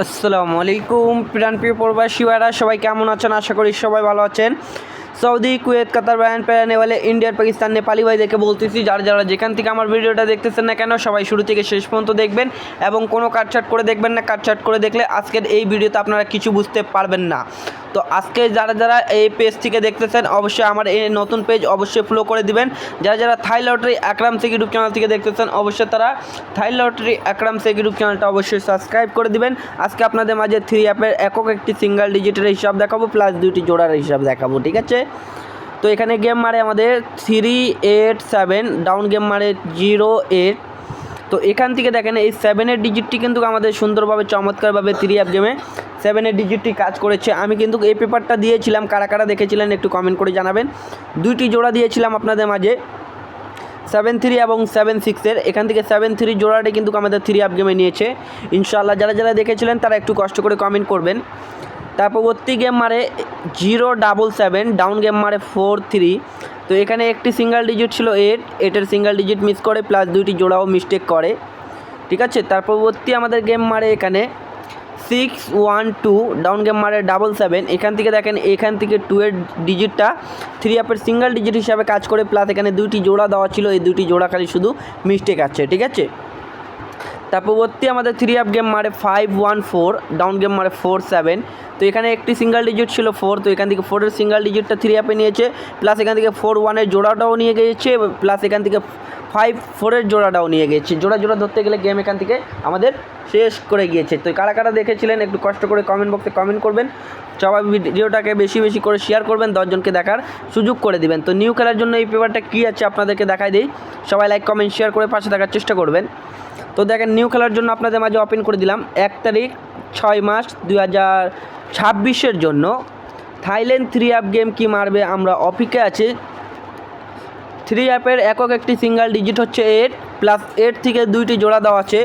আসসালামু আলাইকুম প্রিয় প্রবাসী ভাইরা, সবাই কেমন আছেন? আশা করি সবাই ভালো আছেন। সৌদি, কুয়েত, কাতার, বাহরাইন, নেপালে, ইন্ডিয়ার, পাকিস্তান, নেপালি ভাইদেরকে বলতেছি, যারা যেখান থেকে আমার ভিডিওটা দেখতেছেন না কেন, সবাই শুরু থেকে শেষ পর্যন্ত দেখবেন এবং কোনো কাটছাট করে দেখবেন না। কাটছাট করে দেখলে আজকের এই ভিডিওতে আপনারা কিছু বুঝতে পারবেন না। তো আজকে যারা এই পেজ থেকে দেখতেছেন, অবশ্যই আমার এই নতুন পেজ অবশ্যই ফলো করে দিবেন। যারা থাই লটারি আকরাম শেখ ইউটিউব চ্যানেল থেকে দেখতেছেন, অবশ্যই তারা থাই লটারি আকরাম শেখ ইউটিউব চ্যানেলটা অবশ্যই সাবস্ক্রাইব করে দিবেন। আজকে আপনাদের মাঝে 3 অ্যাপের একক একটি সিঙ্গেল ডিজিটের হিসাব দেখাবো, প্লাস 2টি জোড়ার হিসাব দেখাবো, ঠিক আছে? তো এখানে গেম মারে আমাদের 387, ডাউন গেম মারে 08। তো এখান থেকে দেখেন এই 7-এর ডিজিটটি কিন্তু আমাদের সুন্দরভাবে চমৎকারভাবে 3 অ্যাপ গেমে 7-এর ডিজিটটি কাজ করেছে। আমি কিন্তু এই পেপারটা দিয়েছিলাম, কারা দেখেছিলেন একটু কমেন্ট করে জানাবেন। 2টি জোড়া দিয়েছিলাম আপনাদের মাঝে, 7-3 এবং 7-6-এর। এখান থেকে 7-3 জোড়াটি কিন্তু আমাদের 3 অ্যাপ গেমে নিয়েছে। ইনশাআল্লাহ যারা দেখেছিলেন তারা একটু কষ্ট করে কমেন্ট করবেন। তার পরবর্তী গেম মারে 077, ডাউন গেম মারে 43। তো এখানে একটি সিঙ্গেল ডিজিট ছিল 8-এর সিঙ্গেল ডিজিট মিস করে, প্লাস 2টি জোড়াও মিস্টেক করে, ঠিক আছে? তার পরবর্তী আমাদের গেম মারে এখানে 612, ডাউন গেম মারে 77। এখান থেকে দেখেন, এখান থেকে 2-এর ডিজিটটা 3 অ্যাপের সিঙ্গেল ডিজিট হিসাবে কাজ করে, প্লাস এখানে 2টি জোড়া দেওয়া ছিল, এই 2টি জোড়া খালি শুধু মিস্টেক আছে, ঠিক আছে? তার পরবর্তী আমাদের 3 অ্যাপ গেম মারে 514, ডাউন গেম মারে 47। তো এখানে একটি সিঙ্গেল ডিজিট ছিল 4, তো এখান থেকে 4-এর সিঙ্গেল ডিজিটটা 3 অ্যাপে নিয়েছে, প্লাস এখান থেকে 41-এর জোড়াটাও নিয়ে গিয়েছে, প্লাস এখান থেকে 54-এর জোড়াটাও নিয়ে গিয়েছে। জোড়া ধরতে গেলে গেম এখান থেকে আমাদের শেষ করে গিয়েছে। তো কারা দেখেছিলেন একটু কষ্ট করে কমেন্ট বক্সে কমেন্ট করবেন। সবাই ভিডিওটাকে বেশি করে শেয়ার করবেন, 10 জনকে দেখার সুযোগ করে দিবেন। তো নিউ খেলার জন্য এই পেপারটা কী আছে আপনাদেরকে দেখাই দিই। সবাই লাইক কমেন্ট শেয়ার করে পাশে থাকার চেষ্টা করবেন। তো দেখেন, নিউ খেলার জন্য আপনাদের মাঝে ওপেন করে দিলাম 1 তারিখ 6 মাস 2026-এর জন্য। থাইল্যান্ড 3 অ্যাপ গেম কি মারবে, আমরা অপেক্ষায় আছি। 3 অ্যাপের একক একটি সিঙ্গেল ডিজিট হচ্ছে 8, প্লাস 8 থেকে 2টি জোড়া দেওয়া আছে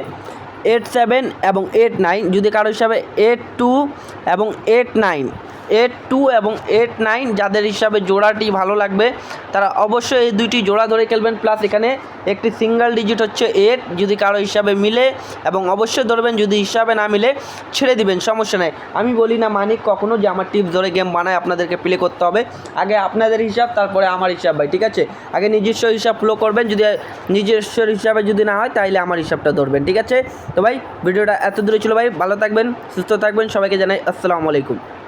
87 এবং 89। যদি কারো হিসাবে 82 এবং 89, যাদের হিসাবে জোড়াটি ভালো লাগবে তারা অবশ্যই এই 2টি জোড়া ধরে খেলবেন। প্লাস এখানে একটি সিঙ্গেল ডিজিট হচ্ছে 8, যদি কারো হিসাবে মিলে এবং অবশ্যই ধরবেন, যদি হিসাবে না মিলে ছেড়ে দিবেন, সমস্যা নেই। আমি বলি না মানিক কখনো যে আমার টিপস ধরে গেম বানায় আপনাদেরকে প্লে করতে হবে। আগে আপনাদের হিসাব, তারপরে আমার হিসাব ভাই, ঠিক আছে? আগে নিজস্ব হিসাব ফলো করবেন, যদি নিজস্ব হিসাবে যদি না হয় তাহলে আমার হিসাবটা ধরবেন, ঠিক আছে? তো ভাই ভিডিওটা এত দূরে ছিল ভাই, ভালো থাকবেন, সুস্থ থাকবেন, সবাইকে জানাই আসসালামু আলাইকুম।